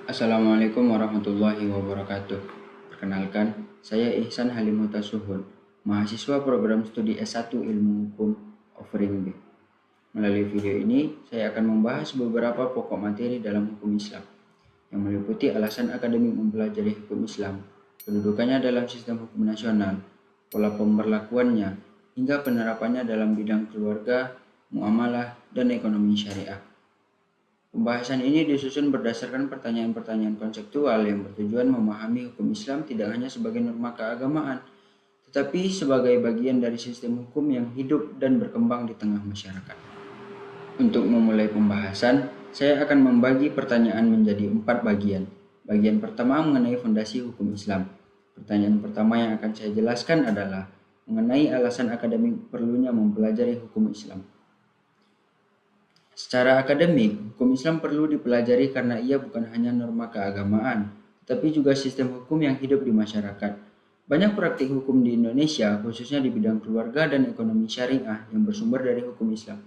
Assalamualaikum warahmatullahi wabarakatuh. Perkenalkan, saya Ihsan Halimuta Suhun, mahasiswa program studi S1 Ilmu Hukum Offering B. Melalui video ini, saya akan membahas beberapa pokok materi dalam hukum Islam, yang meliputi alasan akademik mempelajari hukum Islam, kedudukannya dalam sistem hukum nasional, pola pemberlakuannya, hingga penerapannya dalam bidang keluarga, muamalah, dan ekonomi syariah. Pembahasan ini disusun berdasarkan pertanyaan-pertanyaan konseptual yang bertujuan memahami hukum Islam tidak hanya sebagai norma keagamaan, tetapi sebagai bagian dari sistem hukum yang hidup dan berkembang di tengah masyarakat. Untuk memulai pembahasan, saya akan membagi pertanyaan menjadi 4 bagian. Bagian pertama mengenai fondasi hukum Islam. Pertanyaan pertama yang akan saya jelaskan adalah mengenai alasan akademik perlunya mempelajari hukum Islam. Secara akademik, hukum Islam perlu dipelajari karena ia bukan hanya norma keagamaan, tetapi juga sistem hukum yang hidup di masyarakat. Banyak praktik hukum di Indonesia, khususnya di bidang keluarga dan ekonomi syariah yang bersumber dari hukum Islam.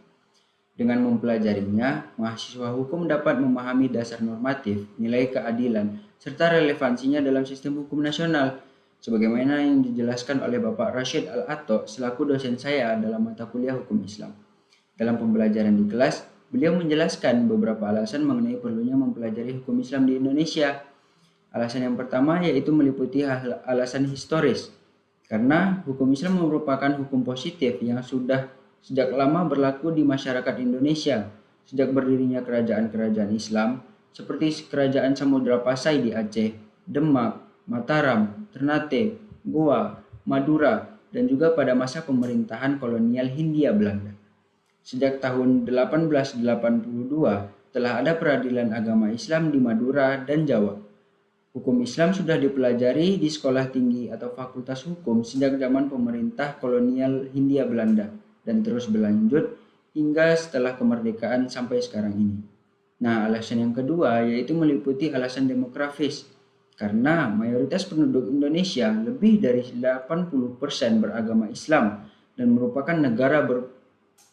Dengan mempelajarinya, mahasiswa hukum dapat memahami dasar normatif, nilai keadilan, serta relevansinya dalam sistem hukum nasional, sebagaimana yang dijelaskan oleh Bapak Rashid Al-Atto selaku dosen saya dalam mata kuliah hukum Islam. Dalam pembelajaran di kelas, beliau menjelaskan beberapa alasan mengenai perlunya mempelajari hukum Islam di Indonesia. Alasan yang pertama yaitu meliputi alasan historis, karena hukum Islam merupakan hukum positif yang sudah sejak lama berlaku di masyarakat Indonesia, sejak berdirinya kerajaan-kerajaan Islam seperti Kerajaan Samudra Pasai di Aceh, Demak, Mataram, Ternate, Goa, Madura, dan juga pada masa pemerintahan kolonial Hindia Belanda. Sejak tahun 1882 telah ada peradilan agama Islam di Madura dan Jawa. Hukum Islam sudah dipelajari di sekolah tinggi atau fakultas hukum sejak zaman pemerintah kolonial Hindia Belanda dan terus berlanjut hingga setelah kemerdekaan sampai sekarang ini. Nah, alasan yang kedua yaitu meliputi alasan demografis. Karena mayoritas penduduk Indonesia lebih dari 80% beragama Islam dan merupakan negara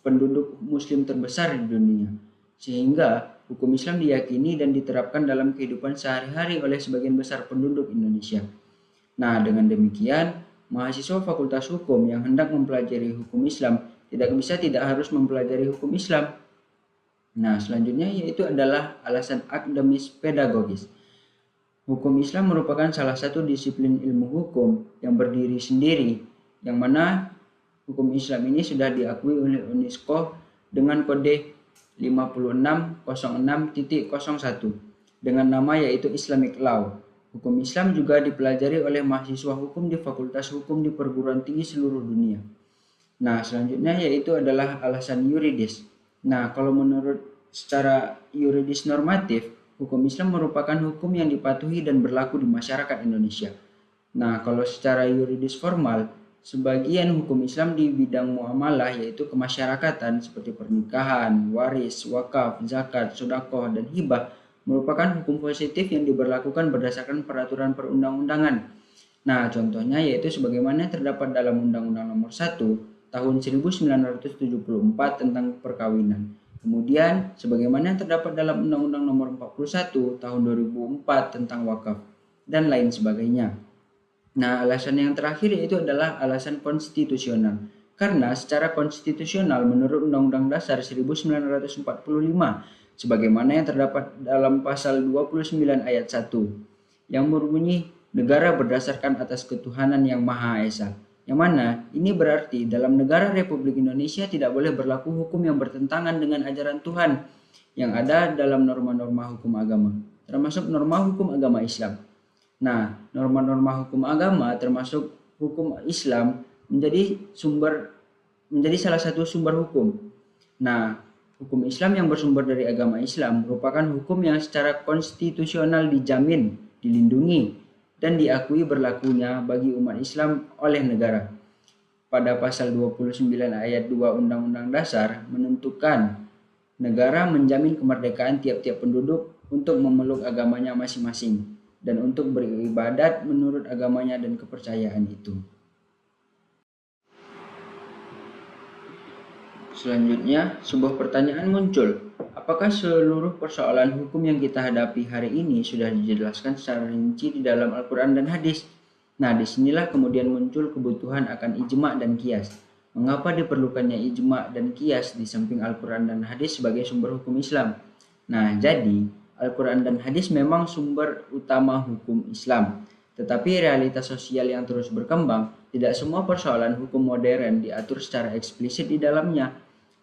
penduduk muslim terbesar di dunia, sehingga hukum Islam diyakini dan diterapkan dalam kehidupan sehari-hari oleh sebagian besar penduduk Indonesia. Nah, dengan demikian, mahasiswa Fakultas Hukum yang hendak mempelajari hukum Islam tidak harus mempelajari hukum Islam. Nah, selanjutnya yaitu adalah alasan akademis pedagogis. Hukum Islam merupakan salah satu disiplin ilmu hukum yang berdiri sendiri, yang mana hukum Islam ini sudah diakui oleh UNESCO dengan kode 5606.01 dengan nama yaitu Islamic Law. Hukum Islam juga dipelajari oleh mahasiswa hukum di Fakultas Hukum di perguruan tinggi seluruh dunia. Nah, selanjutnya yaitu adalah alasan yuridis. Nah, kalau menurut secara yuridis normatif, hukum Islam merupakan hukum yang dipatuhi dan berlaku di masyarakat Indonesia. Nah, kalau secara yuridis formal, sebagian hukum Islam di bidang muamalah yaitu kemasyarakatan seperti pernikahan, waris, wakaf, zakat, sedekah, dan hibah merupakan hukum positif yang diberlakukan berdasarkan peraturan perundang-undangan. Nah, contohnya yaitu sebagaimana terdapat dalam Undang-Undang Nomor 1 Tahun 1974 tentang perkawinan. Kemudian, sebagaimana terdapat dalam Undang-Undang Nomor 41 Tahun 2004 tentang wakaf dan lain sebagainya. Nah, alasan yang terakhir yaitu adalah alasan konstitusional. Karena secara konstitusional menurut Undang-Undang Dasar 1945 sebagaimana yang terdapat dalam pasal 29 ayat 1 yang berbunyi negara berdasarkan atas ketuhanan yang Maha Esa. Yang mana ini berarti dalam negara Republik Indonesia tidak boleh berlaku hukum yang bertentangan dengan ajaran Tuhan yang ada dalam norma-norma hukum agama, termasuk norma hukum agama Islam. Nah, norma-norma hukum agama termasuk hukum Islam menjadi salah satu sumber hukum. Nah, hukum Islam yang bersumber dari agama Islam merupakan hukum yang secara konstitusional dijamin, dilindungi, dan diakui berlakunya bagi umat Islam oleh negara. Pada pasal 29 ayat 2 Undang-Undang Dasar menentukan negara menjamin kemerdekaan tiap-tiap penduduk untuk memeluk agamanya masing-masing dan untuk beribadat menurut agamanya dan kepercayaan itu. Selanjutnya, sebuah pertanyaan muncul. Apakah seluruh persoalan hukum yang kita hadapi hari ini sudah dijelaskan secara rinci di dalam Al-Quran dan hadis? Nah, disinilah kemudian muncul kebutuhan akan ijma' dan qiyas. Mengapa diperlukannya ijma' dan qiyas di samping Al-Quran dan hadis sebagai sumber hukum Islam? Nah, jadi Al-Quran dan hadis memang sumber utama hukum Islam. Tetapi realitas sosial yang terus berkembang, tidak semua persoalan hukum modern diatur secara eksplisit di dalamnya.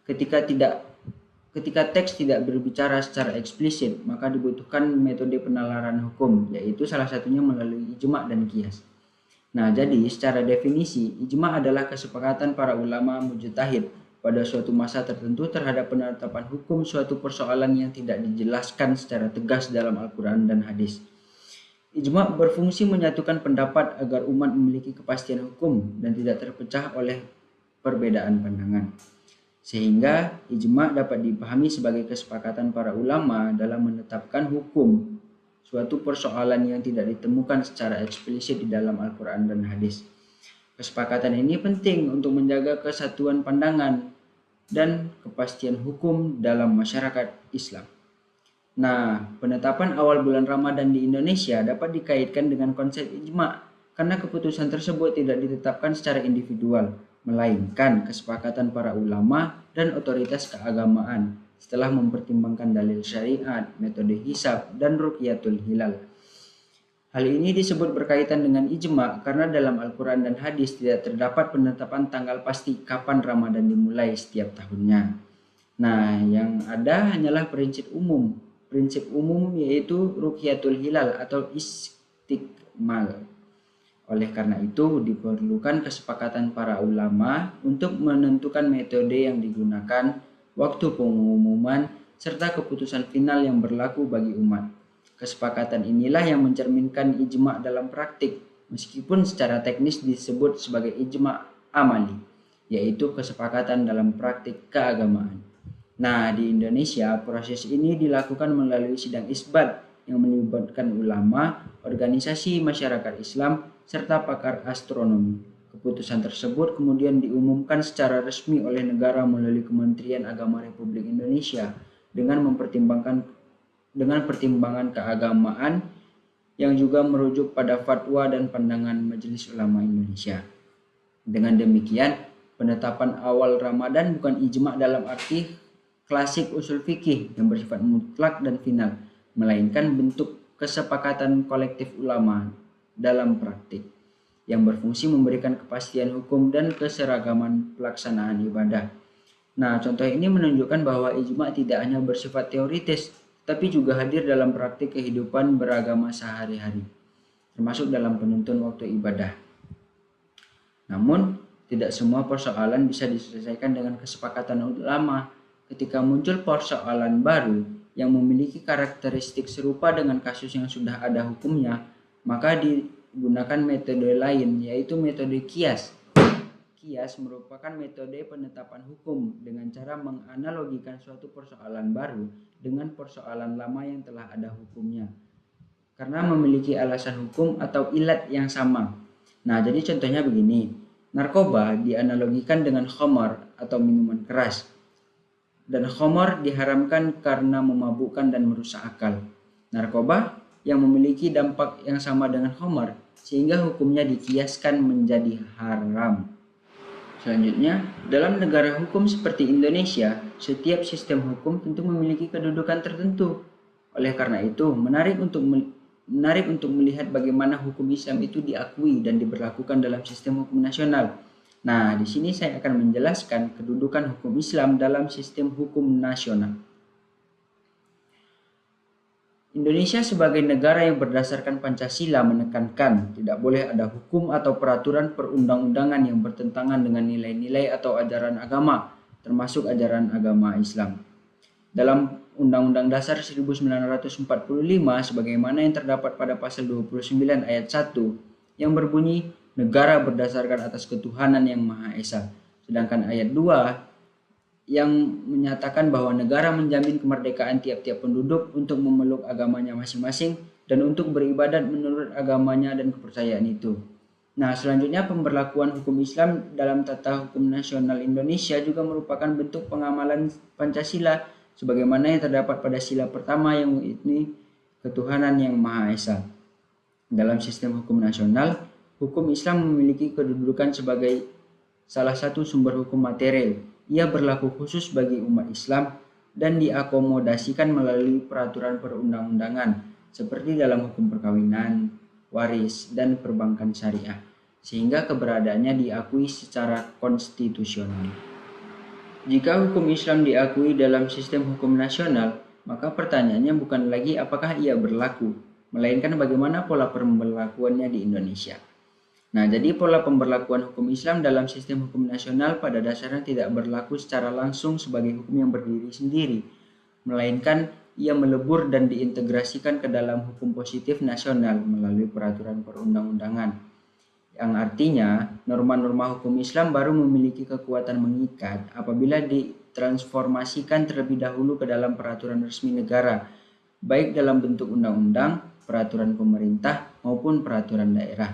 Ketika teks tidak berbicara secara eksplisit, maka dibutuhkan metode penalaran hukum, yaitu salah satunya melalui ijma' dan qiyas. Nah, jadi secara definisi, ijma' adalah kesepakatan para ulama mujtahid pada suatu masa tertentu terhadap penetapan hukum suatu persoalan yang tidak dijelaskan secara tegas dalam Al-Quran dan hadis. Ijma' berfungsi menyatukan pendapat agar umat memiliki kepastian hukum dan tidak terpecah oleh perbedaan pandangan. Sehingga ijma' dapat dipahami sebagai kesepakatan para ulama dalam menetapkan hukum suatu persoalan yang tidak ditemukan secara eksplisit di dalam Al-Quran dan hadis. Kesepakatan ini penting untuk menjaga kesatuan pandangan dan kepastian hukum dalam masyarakat Islam. Nah, penetapan awal bulan Ramadan di Indonesia dapat dikaitkan dengan konsep ijma' karena keputusan tersebut tidak ditetapkan secara individual, melainkan kesepakatan para ulama dan otoritas keagamaan setelah mempertimbangkan dalil syariat, metode hisab, dan ruqyatul hilal. Hal ini disebut berkaitan dengan ijma' karena dalam Al-Quran dan hadis tidak terdapat penetapan tanggal pasti kapan Ramadan dimulai setiap tahunnya. Nah, yang ada hanyalah prinsip umum. Prinsip umum yaitu ruqyatul hilal atau istiqmal. Oleh karena itu, diperlukan kesepakatan para ulama untuk menentukan metode yang digunakan, waktu pengumuman, serta keputusan final yang berlaku bagi umat. Kesepakatan inilah yang mencerminkan ijma' dalam praktik, meskipun secara teknis disebut sebagai ijma' amali, yaitu kesepakatan dalam praktik keagamaan. Nah, di Indonesia, proses ini dilakukan melalui sidang isbat yang melibatkan ulama, organisasi masyarakat Islam, serta pakar astronomi. Keputusan tersebut kemudian diumumkan secara resmi oleh negara melalui Kementerian Agama Republik Indonesia dengan pertimbangan keagamaan yang juga merujuk pada fatwa dan pandangan Majelis Ulama Indonesia. Dengan demikian, penetapan awal Ramadan bukan ijma' dalam arti klasik usul fikih yang bersifat mutlak dan final, melainkan bentuk kesepakatan kolektif ulama dalam praktik yang berfungsi memberikan kepastian hukum dan keseragaman pelaksanaan ibadah. Nah, contoh ini menunjukkan bahwa ijma' tidak hanya bersifat teoritis, tapi juga hadir dalam praktik kehidupan beragama sehari-hari, termasuk dalam penuntun waktu ibadah. Namun, tidak semua persoalan bisa diselesaikan dengan kesepakatan ulama. Ketika muncul persoalan baru yang memiliki karakteristik serupa dengan kasus yang sudah ada hukumnya, maka digunakan metode lain, yaitu metode qiyas. Qiyas merupakan metode penetapan hukum dengan cara menganalogikan suatu persoalan baru dengan persoalan lama yang telah ada hukumnya, karena memiliki alasan hukum atau ilat yang sama. Nah, jadi contohnya begini. Narkoba dianalogikan dengan khamar atau minuman keras. Dan khamar diharamkan karena memabukkan dan merusak akal. Narkoba yang memiliki dampak yang sama dengan khamar, sehingga hukumnya dikiaskan menjadi haram. Selanjutnya, dalam negara hukum seperti Indonesia, setiap sistem hukum tentu memiliki kedudukan tertentu. Oleh karena itu, menarik untuk melihat bagaimana hukum Islam itu diakui dan diberlakukan dalam sistem hukum nasional. Nah, di sini saya akan menjelaskan kedudukan hukum Islam dalam sistem hukum nasional. Indonesia sebagai negara yang berdasarkan Pancasila menekankan tidak boleh ada hukum atau peraturan perundang-undangan yang bertentangan dengan nilai-nilai atau ajaran agama, termasuk ajaran agama Islam. Dalam Undang-Undang Dasar 1945 sebagaimana yang terdapat pada pasal 29 ayat 1 yang berbunyi negara berdasarkan atas ketuhanan yang Maha Esa. Sedangkan ayat 2 yang menyatakan bahwa negara menjamin kemerdekaan tiap-tiap penduduk untuk memeluk agamanya masing-masing dan untuk beribadat menurut agamanya dan kepercayaan itu. Nah, selanjutnya pemberlakuan hukum Islam dalam tata hukum nasional Indonesia juga merupakan bentuk pengamalan Pancasila sebagaimana yang terdapat pada sila pertama yang ini ketuhanan yang Maha Esa. Dalam sistem hukum nasional, hukum Islam memiliki kedudukan sebagai salah satu sumber hukum material. Ia berlaku khusus bagi umat Islam dan diakomodasikan melalui peraturan perundang-undangan seperti dalam hukum perkawinan, waris, dan perbankan syariah, sehingga keberadaannya diakui secara konstitusional. Jika hukum Islam diakui dalam sistem hukum nasional, maka pertanyaannya bukan lagi apakah ia berlaku, melainkan bagaimana pola pemberlakuannya di Indonesia. Nah, jadi pola pemberlakuan hukum Islam dalam sistem hukum nasional pada dasarnya tidak berlaku secara langsung sebagai hukum yang berdiri sendiri, melainkan ia melebur dan diintegrasikan ke dalam hukum positif nasional melalui peraturan perundang-undangan. Yang artinya, norma-norma hukum Islam baru memiliki kekuatan mengikat apabila ditransformasikan terlebih dahulu ke dalam peraturan resmi negara, baik dalam bentuk undang-undang, peraturan pemerintah, maupun peraturan daerah.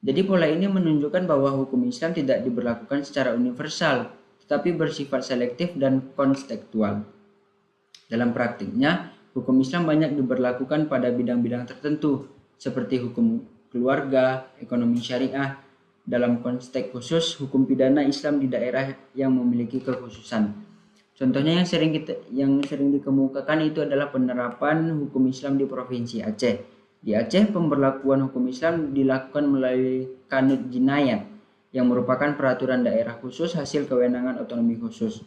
Jadi pola ini menunjukkan bahwa hukum Islam tidak diberlakukan secara universal, tetapi bersifat selektif dan kontekstual. Dalam praktiknya, hukum Islam banyak diberlakukan pada bidang-bidang tertentu, seperti hukum keluarga, ekonomi syariah. Dalam konteks khusus, hukum pidana Islam di daerah yang memiliki kekhususan. Contohnya yang sering dikemukakan itu adalah penerapan hukum Islam di Provinsi Aceh. Di Aceh, pemberlakuan hukum Islam dilakukan melalui Kanun Jinayat, yang merupakan peraturan daerah khusus hasil kewenangan otonomi khusus.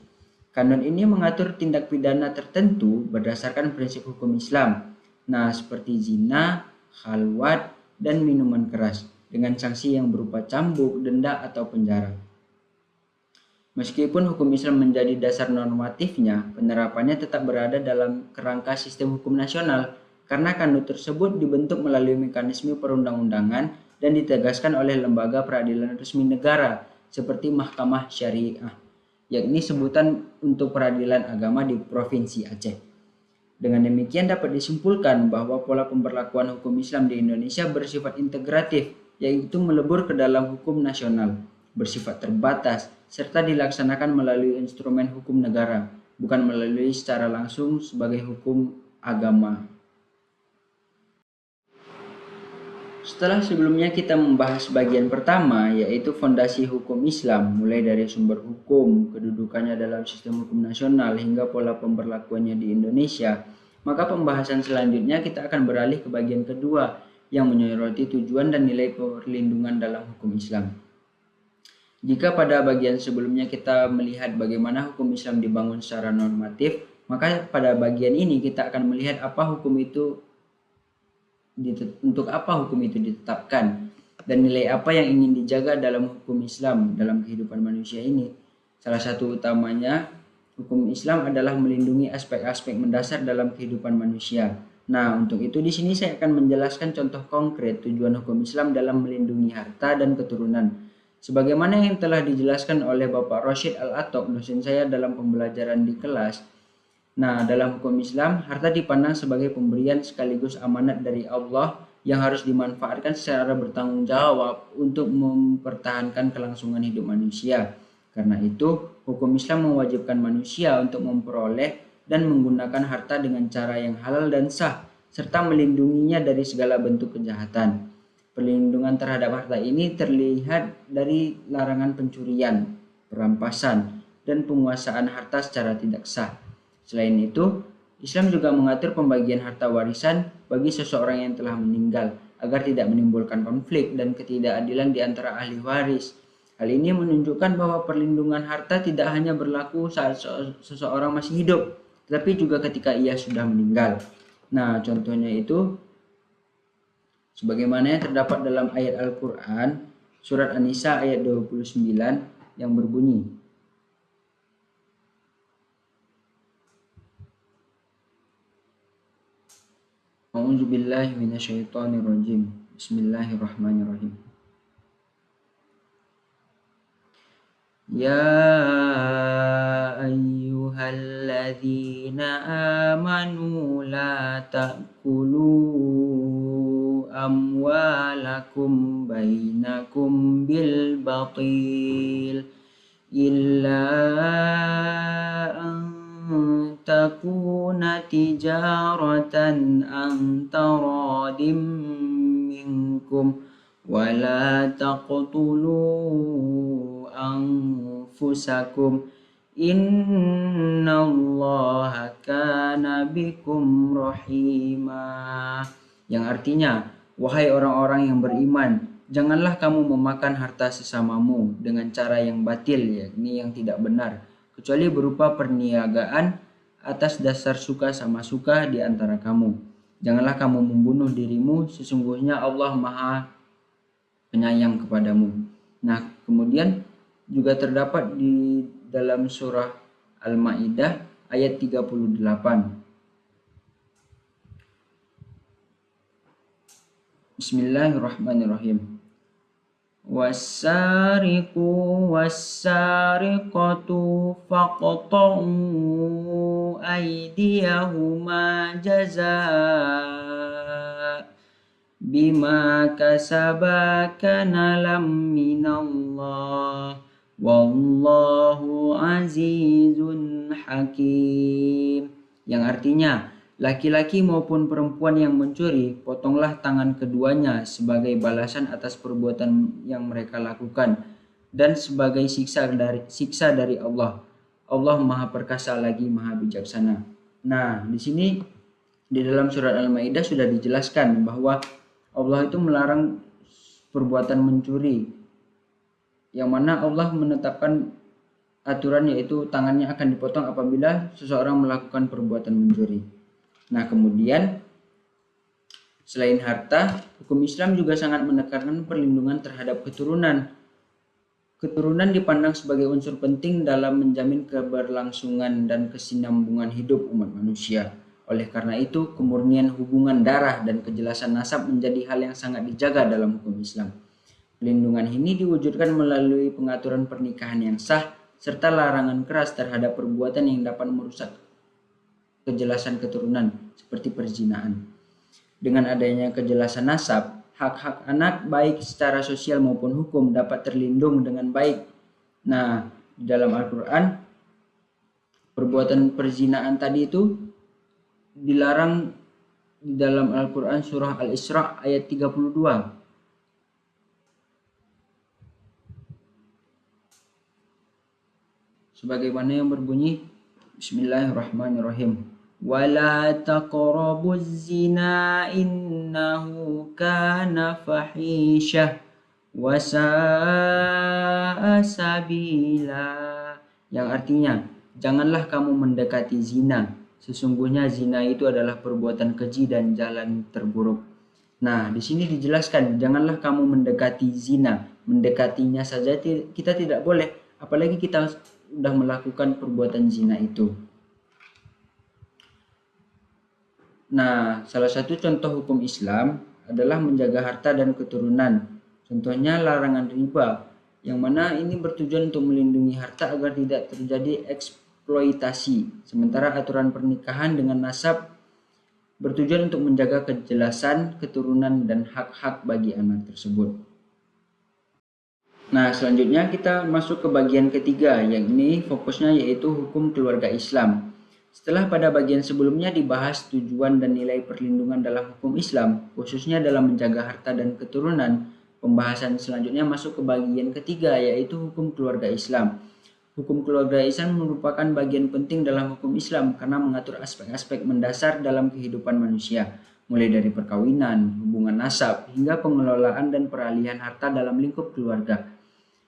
Kanun ini mengatur tindak pidana tertentu berdasarkan prinsip hukum Islam. Nah, seperti zina, khalwat, dan minuman keras, dengan sanksi yang berupa cambuk, denda, atau penjara. Meskipun hukum Islam menjadi dasar normatifnya, penerapannya tetap berada dalam kerangka sistem hukum nasional, karena kanun tersebut dibentuk melalui mekanisme perundang-undangan dan ditegaskan oleh lembaga peradilan resmi negara seperti Mahkamah Syariah, yakni sebutan untuk peradilan agama di Provinsi Aceh. Dengan demikian dapat disimpulkan bahwa pola pemberlakuan hukum Islam di Indonesia bersifat integratif, yaitu melebur ke dalam hukum nasional, bersifat terbatas, serta dilaksanakan melalui instrumen hukum negara, bukan melalui secara langsung sebagai hukum agama. Setelah sebelumnya kita membahas bagian pertama, yaitu fondasi hukum Islam, mulai dari sumber hukum, kedudukannya dalam sistem hukum nasional, hingga pola pemberlakuannya di Indonesia, maka pembahasan selanjutnya kita akan beralih ke bagian kedua, yang menyoroti tujuan dan nilai perlindungan dalam hukum Islam. Jika pada bagian sebelumnya kita melihat bagaimana hukum Islam dibangun secara normatif, maka pada bagian ini kita akan melihat untuk apa hukum itu ditetapkan dan nilai apa yang ingin dijaga dalam hukum Islam dalam kehidupan manusia ini. Salah satu utamanya, hukum Islam adalah melindungi aspek-aspek mendasar dalam kehidupan manusia. Nah, untuk itu di sini saya akan menjelaskan contoh konkret tujuan hukum Islam dalam melindungi harta dan keturunan. Sebagaimana yang telah dijelaskan oleh Bapak Rashid Al-Atok, dosen saya dalam pembelajaran di kelas. Nah, dalam hukum Islam, harta dipandang sebagai pemberian sekaligus amanat dari Allah yang harus dimanfaatkan secara bertanggung jawab untuk mempertahankan kelangsungan hidup manusia. Karena itu, hukum Islam mewajibkan manusia untuk memperoleh dan menggunakan harta dengan cara yang halal dan sah, serta melindunginya dari segala bentuk kejahatan. Perlindungan terhadap harta ini terlihat dari larangan pencurian, perampasan, dan penguasaan harta secara tidak sah. Selain itu, Islam juga mengatur pembagian harta warisan bagi seseorang yang telah meninggal agar tidak menimbulkan konflik dan ketidakadilan di antara ahli waris. Hal ini menunjukkan bahwa perlindungan harta tidak hanya berlaku saat seseorang masih hidup, tetapi juga ketika ia sudah meninggal. Nah, contohnya itu sebagaimana yang terdapat dalam ayat Al-Quran, surat An-Nisa ayat 29 yang berbunyi, A'udzubillahi minasyaitonirrajim. Bismillahirrahmanirrahim. Ya ayyuhalladzina amanu la ta'kulu amwalakum bainakum bil batil illa an takuna tijaratan an taradim minkum wala taqtulu anfusakum innallaha kana bikum rahima. Yang artinya, wahai orang-orang yang beriman, janganlah kamu memakan harta sesamamu dengan cara yang batil, yakni yang tidak benar, kecuali berupa perniagaan atas dasar suka sama suka di antara kamu. Janganlah kamu membunuh dirimu, sesungguhnya Allah Maha Penyayang kepadamu. Nah, kemudian juga terdapat di dalam surah Al-Maidah ayat 38. Bismillahirrahmanirrahim. Wassariqu wassariqatu faqta'u aydiyahuma jazaa bima kasaba kanalam minallah wallahu azizun hakim. Yang artinya, laki-laki maupun perempuan yang mencuri, potonglah tangan keduanya sebagai balasan atas perbuatan yang mereka lakukan dan sebagai siksa dari Allah. Allah Maha Perkasa lagi Maha Bijaksana. Nah, di sini di dalam surat Al-Maidah sudah dijelaskan bahwa Allah itu melarang perbuatan mencuri, yang mana Allah menetapkan aturan yaitu tangannya akan dipotong apabila seseorang melakukan perbuatan mencuri. Nah, kemudian selain harta, hukum Islam juga sangat menekankan perlindungan terhadap keturunan. Keturunan dipandang sebagai unsur penting dalam menjamin keberlangsungan dan kesinambungan hidup umat manusia. Oleh karena itu, kemurnian hubungan darah dan kejelasan nasab menjadi hal yang sangat dijaga dalam hukum Islam. Perlindungan ini diwujudkan melalui pengaturan pernikahan yang sah, serta larangan keras terhadap perbuatan yang dapat merusak kejelasan keturunan, seperti perzinahan. Dengan adanya kejelasan nasab, hak-hak anak baik secara sosial maupun hukum dapat terlindung dengan baik. Nah, di dalam Al-Quran, perbuatan perzinahan tadi itu dilarang di dalam Al-Quran surah Al-Isra ayat 32. Sebagaimana yang berbunyi, Bismillahirrahmanirrahim. Wala taqrabuz zina innahu kana fahisyah wa sa'a sabila. Yang artinya, janganlah kamu mendekati zina. Sesungguhnya zina itu adalah perbuatan keji dan jalan terburuk. Nah, di sini dijelaskan, janganlah kamu mendekati zina. Mendekatinya saja kita tidak boleh, apalagi kita sudah melakukan perbuatan zina itu. Nah, salah satu contoh hukum Islam adalah menjaga harta dan keturunan. Contohnya larangan riba, yang mana ini bertujuan untuk melindungi harta agar tidak terjadi eksploitasi. Sementara aturan pernikahan dengan nasab bertujuan untuk menjaga kejelasan keturunan dan hak-hak bagi anak tersebut. Nah, selanjutnya kita masuk ke bagian ketiga, yang ini fokusnya yaitu hukum keluarga Islam. Setelah pada bagian sebelumnya dibahas tujuan dan nilai perlindungan dalam hukum Islam, khususnya dalam menjaga harta dan keturunan, pembahasan selanjutnya masuk ke bagian ketiga, yaitu hukum keluarga Islam. Hukum keluarga Islam merupakan bagian penting dalam hukum Islam karena mengatur aspek-aspek mendasar dalam kehidupan manusia, mulai dari perkawinan, hubungan nasab, hingga pengelolaan dan peralihan harta dalam lingkup keluarga.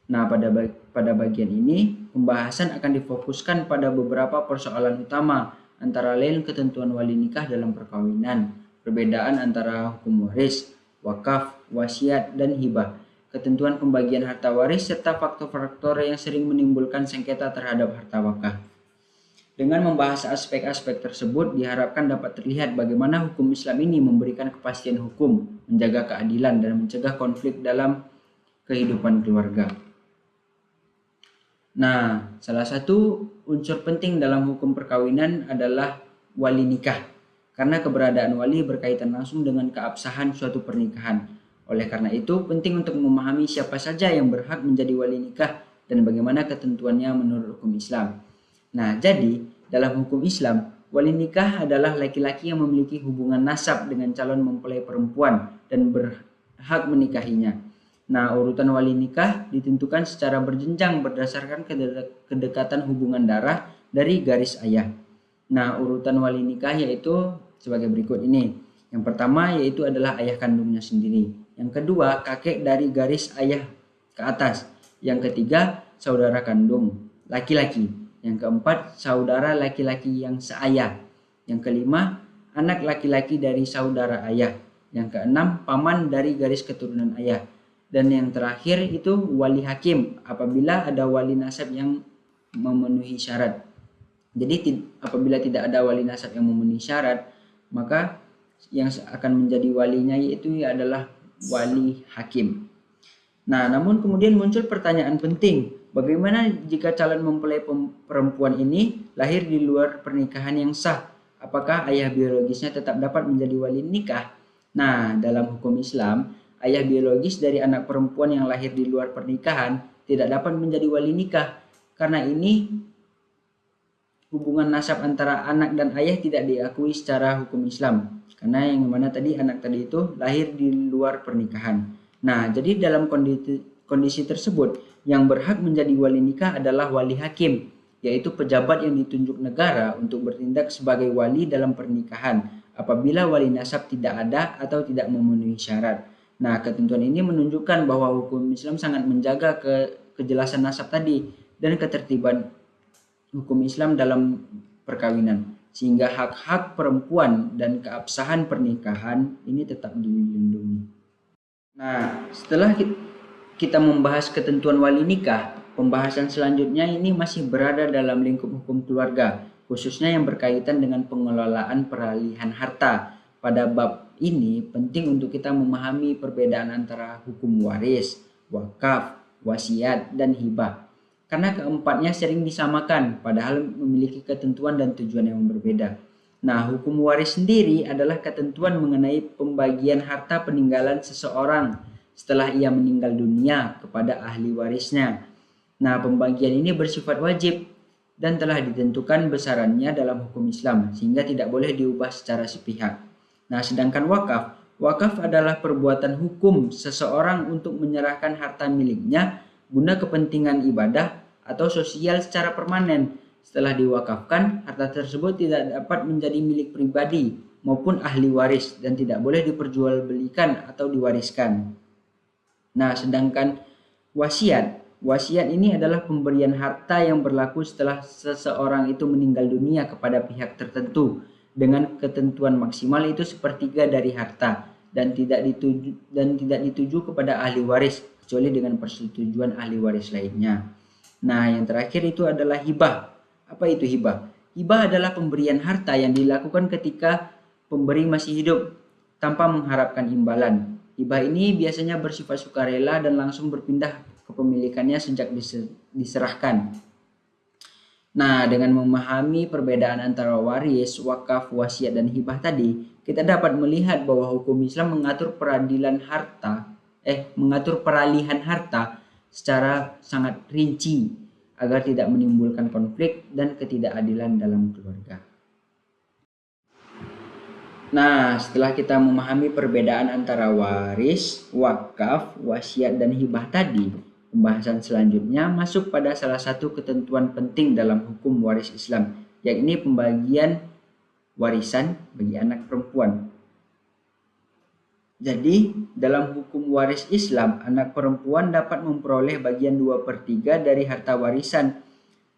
Nah, pada bagian ini, pembahasan akan difokuskan pada beberapa persoalan utama, antara lain ketentuan wali nikah dalam perkawinan, perbedaan antara hukum waris, wakaf, wasiat, dan hibah, ketentuan pembagian harta waris, serta faktor-faktor yang sering menimbulkan sengketa terhadap harta wakaf. Dengan membahas aspek-aspek tersebut, diharapkan dapat terlihat bagaimana hukum Islam ini memberikan kepastian hukum, menjaga keadilan, dan mencegah konflik dalam kehidupan keluarga. Nah, salah satu unsur penting dalam hukum perkawinan adalah wali nikah. karena keberadaan wali berkaitan langsung dengan keabsahan suatu pernikahan. Oleh karena itu, penting untuk memahami siapa saja yang berhak menjadi wali nikah dan bagaimana ketentuannya menurut hukum Islam. Nah, jadi dalam hukum Islam, wali nikah adalah laki-laki yang memiliki hubungan nasab dengan calon mempelai perempuan dan berhak menikahinya. Nah, urutan wali nikah ditentukan secara berjenjang berdasarkan kedekatan hubungan darah dari garis ayah. Nah, urutan wali nikah yaitu sebagai berikut ini. Yang pertama yaitu adalah ayah kandungnya sendiri. Yang kedua, kakek dari garis ayah ke atas. Yang ketiga, saudara kandung laki-laki. Yang keempat, saudara laki-laki yang seayah. Yang kelima, anak laki-laki dari saudara ayah. Yang keenam, paman dari garis keturunan ayah. Dan yang terakhir itu wali hakim apabila ada wali nasab yang memenuhi syarat. Jadi apabila tidak ada wali nasab yang memenuhi syarat, maka yang akan menjadi walinya yaitu adalah wali hakim. Nah, namun kemudian muncul pertanyaan penting, bagaimana jika calon mempelai perempuan ini lahir di luar pernikahan yang sah? Apakah ayah biologisnya tetap dapat menjadi wali nikah? Nah, dalam hukum Islam, ayah biologis dari anak perempuan yang lahir di luar pernikahan tidak dapat menjadi wali nikah. Karena ini hubungan nasab antara anak dan ayah tidak diakui secara hukum Islam. Karena yang mana tadi anak tadi itu lahir di luar pernikahan. Nah, jadi dalam kondisi tersebut yang berhak menjadi wali nikah adalah wali hakim, yaitu pejabat yang ditunjuk negara untuk bertindak sebagai wali dalam pernikahan apabila wali nasab tidak ada atau tidak memenuhi syarat. Nah, ketentuan ini menunjukkan bahwa hukum Islam sangat menjaga kejelasan nasab tadi dan ketertiban hukum Islam dalam perkawinan, sehingga hak-hak perempuan dan keabsahan pernikahan ini tetap dilindungi. Nah, setelah kita membahas ketentuan wali nikah, pembahasan selanjutnya ini masih berada dalam lingkup hukum keluarga, khususnya yang berkaitan dengan pengelolaan peralihan harta. Pada bab ini penting untuk kita memahami perbedaan antara hukum waris, wakaf, wasiat, dan hibah. Karena keempatnya sering disamakan, padahal memiliki ketentuan dan tujuan yang berbeda. Nah, hukum waris sendiri adalah ketentuan mengenai pembagian harta peninggalan seseorang setelah ia meninggal dunia kepada ahli warisnya. Nah, pembagian ini bersifat wajib dan telah ditentukan besarannya dalam hukum Islam, sehingga tidak boleh diubah secara sepihak. Nah, sedangkan wakaf adalah perbuatan hukum seseorang untuk menyerahkan harta miliknya guna kepentingan ibadah atau sosial secara permanen. Setelah diwakafkan, harta tersebut tidak dapat menjadi milik pribadi maupun ahli waris dan tidak boleh diperjualbelikan atau diwariskan. Nah, sedangkan wasiat ini adalah pemberian harta yang berlaku setelah seseorang itu meninggal dunia kepada pihak tertentu dengan ketentuan maksimal itu sepertiga dari harta dan tidak dituju kepada ahli waris kecuali dengan persetujuan ahli waris lainnya. Nah, yang terakhir itu adalah hibah. Apa itu hibah? Hibah adalah pemberian harta yang dilakukan ketika pemberi masih hidup tanpa mengharapkan imbalan. Hibah ini biasanya bersifat sukarela dan langsung berpindah kepemilikannya sejak diserahkan. Nah, dengan memahami perbedaan antara waris, wakaf, wasiat, dan hibah tadi, kita dapat melihat bahwa hukum Islam mengatur peralihan harta secara sangat rinci agar tidak menimbulkan konflik dan ketidakadilan dalam keluarga. Nah, setelah kita memahami perbedaan antara waris, wakaf, wasiat, dan hibah tadi, pembahasan selanjutnya masuk pada salah satu ketentuan penting dalam hukum waris Islam, yakni pembagian warisan bagi anak perempuan. Jadi, dalam hukum waris Islam, anak perempuan dapat memperoleh bagian 2/3 dari harta warisan.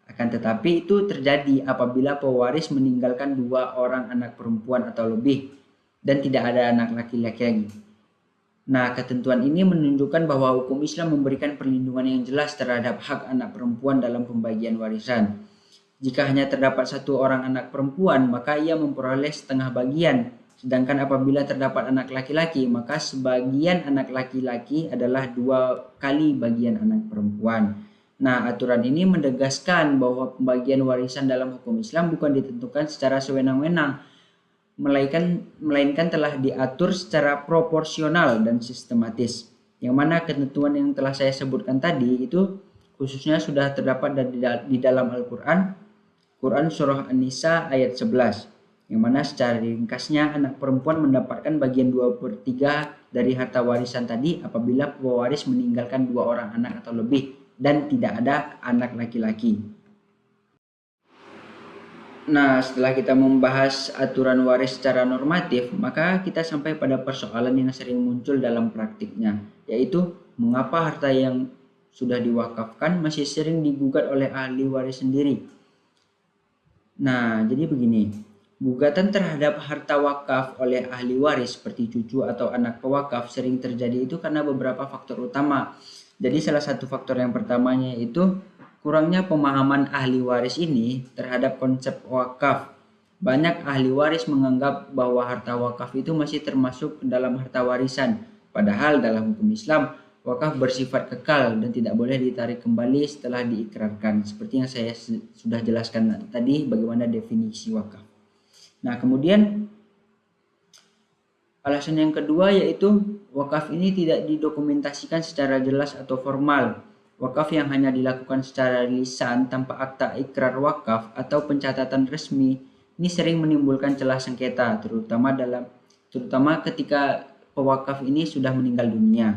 Akan tetapi itu terjadi apabila pewaris meninggalkan 2 orang anak perempuan atau lebih dan tidak ada anak laki-laki lagi. Nah, ketentuan ini menunjukkan bahwa hukum Islam memberikan perlindungan yang jelas terhadap hak anak perempuan dalam pembagian warisan. Jika hanya terdapat 1 orang anak perempuan, maka ia memperoleh setengah bagian. Sedangkan apabila terdapat anak laki-laki, maka sebagian anak laki-laki adalah 2 kali bagian anak perempuan. Nah, aturan ini menegaskan bahwa pembagian warisan dalam hukum Islam bukan ditentukan secara sewenang-wenang, melainkan telah diatur secara proporsional dan sistematis. Yang mana ketentuan yang telah saya sebutkan tadi itu khususnya sudah terdapat di dalam Al-Quran, Quran Surah An-Nisa ayat 11, yang mana secara ringkasnya anak perempuan mendapatkan bagian 2/3 dari harta warisan tadi apabila pewaris meninggalkan 2 orang anak atau lebih dan tidak ada anak laki-laki. Nah, setelah kita membahas aturan waris secara normatif, maka kita sampai pada persoalan yang sering muncul dalam praktiknya, yaitu mengapa harta yang sudah diwakafkan masih sering digugat oleh ahli waris sendiri. Nah, jadi begini, gugatan terhadap harta wakaf oleh ahli waris seperti cucu atau anak pewakaf sering terjadi itu karena beberapa faktor utama. Jadi salah satu faktor yang pertamanya itu kurangnya pemahaman ahli waris ini terhadap konsep wakaf. Banyak ahli waris menganggap bahwa harta wakaf itu masih termasuk dalam harta warisan. Padahal dalam hukum Islam, wakaf bersifat kekal dan tidak boleh ditarik kembali setelah diikrarkan. Seperti yang saya sudah jelaskan tadi bagaimana definisi wakaf. Nah, kemudian alasan yang kedua yaitu wakaf ini tidak didokumentasikan secara jelas atau formal. Wakaf yang hanya dilakukan secara lisan tanpa akta ikrar wakaf atau pencatatan resmi ini sering menimbulkan celah sengketa, terutama ketika pewakaf ini sudah meninggal dunia.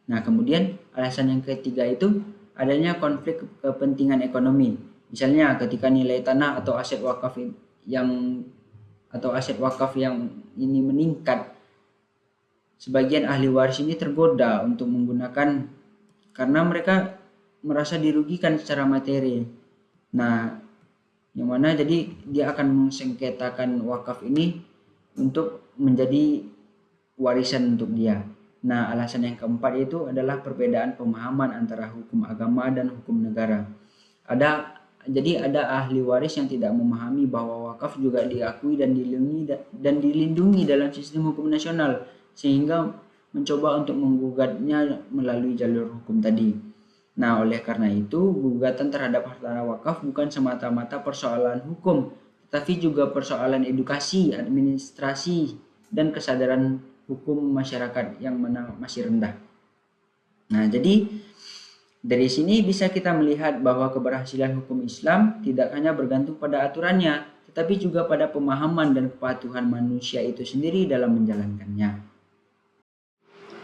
Nah, kemudian alasan yang ketiga itu adanya konflik kepentingan ekonomi. Misalnya ketika nilai tanah atau aset wakaf yang ini meningkat, sebagian ahli waris ini tergoda untuk menggunakan karena mereka merasa dirugikan secara materi. Nah, yang mana jadi dia akan mensengketakan wakaf ini untuk menjadi warisan untuk dia. Nah, alasan yang keempat itu adalah perbedaan pemahaman antara hukum agama dan hukum negara. Jadi ada ahli waris yang tidak memahami bahwa wakaf juga diakui dan dilindungi dalam sistem hukum nasional, sehingga mencoba untuk menggugatnya melalui jalur hukum tadi. Nah, oleh karena itu, gugatan terhadap harta wakaf bukan semata-mata persoalan hukum, tetapi juga persoalan edukasi, administrasi, dan kesadaran hukum masyarakat yang mana masih rendah. Nah, jadi dari sini bisa kita melihat bahwa keberhasilan hukum Islam tidak hanya bergantung pada aturannya, tetapi juga pada pemahaman dan kepatuhan manusia itu sendiri dalam menjalankannya.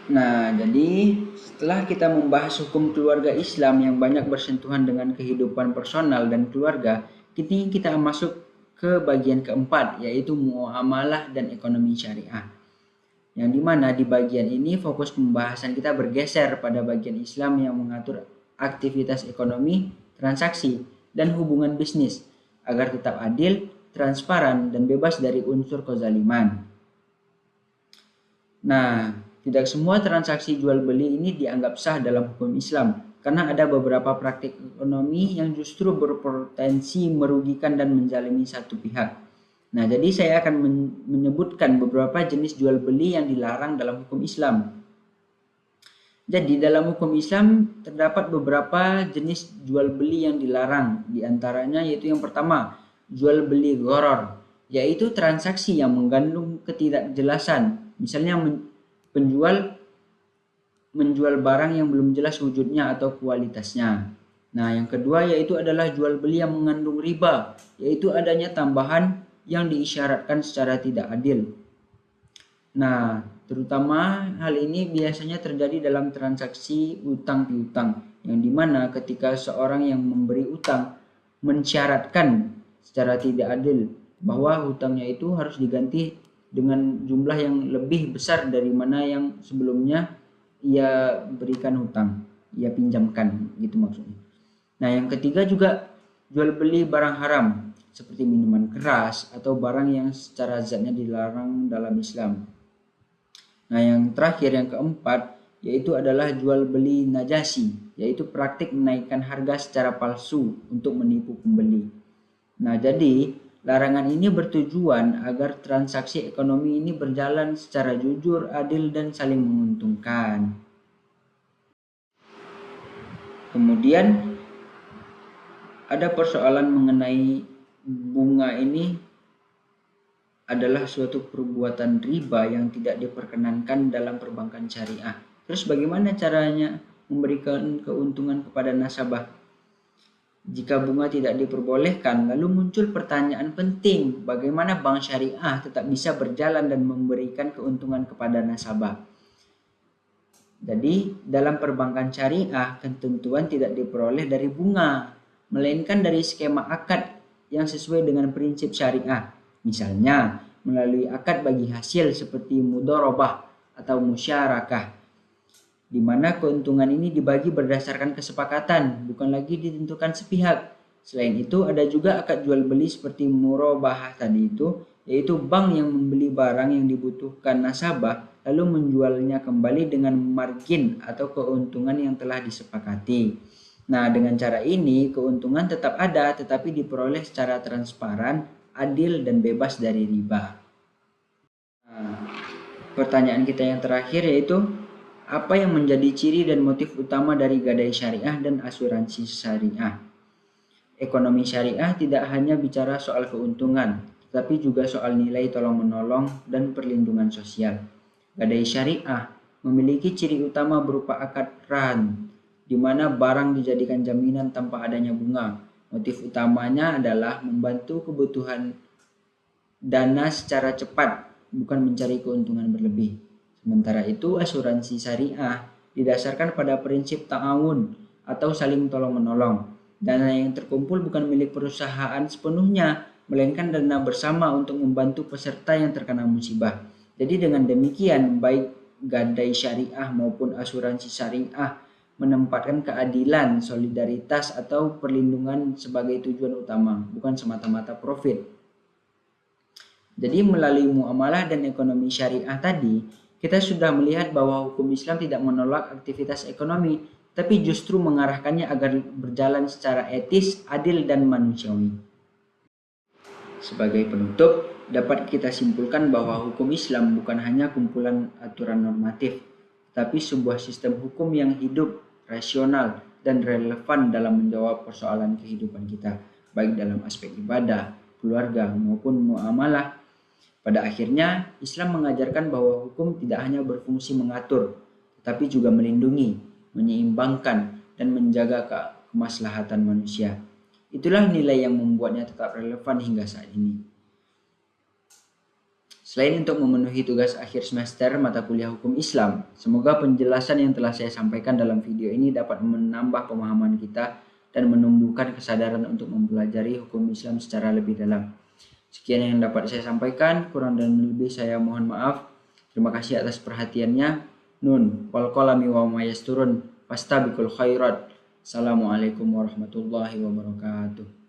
Nah, jadi setelah kita membahas hukum keluarga Islam yang banyak bersentuhan dengan kehidupan personal dan keluarga, kini kita masuk ke bagian keempat, yaitu muamalah dan ekonomi syariah. Yang dimana di bagian ini fokus pembahasan kita bergeser pada bagian Islam yang mengatur aktivitas ekonomi, transaksi, dan hubungan bisnis agar tetap adil, transparan, dan bebas dari unsur kezaliman. Nah, tidak semua transaksi jual beli ini dianggap sah dalam hukum Islam karena ada beberapa praktik ekonomi yang justru berpotensi merugikan dan menzalimi satu pihak. Nah, jadi saya akan menyebutkan beberapa jenis jual beli yang dilarang dalam hukum Islam. Jadi dalam hukum Islam terdapat beberapa jenis jual beli yang dilarang. Di antaranya yaitu yang pertama, jual beli gharar, yaitu transaksi yang mengandung ketidakjelasan. Misalnya penjual menjual barang yang belum jelas wujudnya atau kualitasnya. Nah, yang kedua yaitu adalah jual beli yang mengandung riba, yaitu adanya tambahan yang diisyaratkan secara tidak adil. Nah, terutama hal ini biasanya terjadi dalam transaksi utang piutang, yang dimana ketika seorang yang memberi utang mensyaratkan secara tidak adil bahwa hutangnya itu harus diganti dengan jumlah yang lebih besar dari mana yang sebelumnya ia berikan hutang, ia pinjamkan, gitu maksudnya. Nah, yang ketiga juga jual beli barang haram seperti minuman keras atau barang yang secara zatnya dilarang dalam Islam. Nah, yang terakhir yang keempat yaitu adalah jual beli najasi, yaitu praktik menaikkan harga secara palsu untuk menipu pembeli. Nah, jadi larangan ini bertujuan agar transaksi ekonomi ini berjalan secara jujur, adil, dan saling menguntungkan. Kemudian ada persoalan mengenai bunga ini adalah suatu perbuatan riba yang tidak diperkenankan dalam perbankan syariah. Terus bagaimana caranya memberikan keuntungan kepada nasabah? Jika bunga tidak diperbolehkan, lalu muncul pertanyaan penting, bagaimana bank syariah tetap bisa berjalan dan memberikan keuntungan kepada nasabah? Jadi, dalam perbankan syariah, ketentuan tidak diperoleh dari bunga, melainkan dari skema akad yang sesuai dengan prinsip syariah. Misalnya, melalui akad bagi hasil seperti mudharabah atau musyarakah, di mana keuntungan ini dibagi berdasarkan kesepakatan, bukan lagi ditentukan sepihak. Selain itu, ada juga akad jual beli seperti murabahah tadi itu, yaitu bank yang membeli barang yang dibutuhkan nasabah lalu menjualnya kembali dengan margin atau keuntungan yang telah disepakati. Nah, dengan cara ini keuntungan tetap ada tetapi diperoleh secara transparan, adil dan bebas dari riba. Nah, pertanyaan kita yang terakhir yaitu apa yang menjadi ciri dan motif utama dari gadai syariah dan asuransi syariah? Ekonomi syariah tidak hanya bicara soal keuntungan, tetapi juga soal nilai tolong-menolong dan perlindungan sosial. Gadai syariah memiliki ciri utama berupa akad rahan, di mana barang dijadikan jaminan tanpa adanya bunga. Motif utamanya adalah membantu kebutuhan dana secara cepat, bukan mencari keuntungan berlebih. Sementara itu, asuransi syariah didasarkan pada prinsip ta'awun atau saling tolong-menolong. Dana yang terkumpul bukan milik perusahaan sepenuhnya, melainkan dana bersama untuk membantu peserta yang terkena musibah. Jadi dengan demikian, baik gadai syariah maupun asuransi syariah menempatkan keadilan, solidaritas, atau perlindungan sebagai tujuan utama, bukan semata-mata profit. Jadi melalui muamalah dan ekonomi syariah tadi, kita sudah melihat bahwa hukum Islam tidak menolak aktivitas ekonomi, tapi justru mengarahkannya agar berjalan secara etis, adil, dan manusiawi. Sebagai penutup, dapat kita simpulkan bahwa hukum Islam bukan hanya kumpulan aturan normatif, tapi sebuah sistem hukum yang hidup, rasional, dan relevan dalam menjawab persoalan kehidupan kita, baik dalam aspek ibadah, keluarga, maupun muamalah. Pada akhirnya, Islam mengajarkan bahwa hukum tidak hanya berfungsi mengatur, tetapi juga melindungi, menyeimbangkan, dan menjaga kemaslahatan manusia. Itulah nilai yang membuatnya tetap relevan hingga saat ini. Selain untuk memenuhi tugas akhir semester mata kuliah hukum Islam, semoga penjelasan yang telah saya sampaikan dalam video ini dapat menambah pemahaman kita dan menumbuhkan kesadaran untuk mempelajari hukum Islam secara lebih dalam. Sekian yang dapat saya sampaikan, kurang dan lebih saya mohon maaf. Terima kasih atas perhatiannya. Nun, wal qalami wa ma yasturun, fastabiqul khairat. Assalamualaikum warahmatullahi wabarakatuh.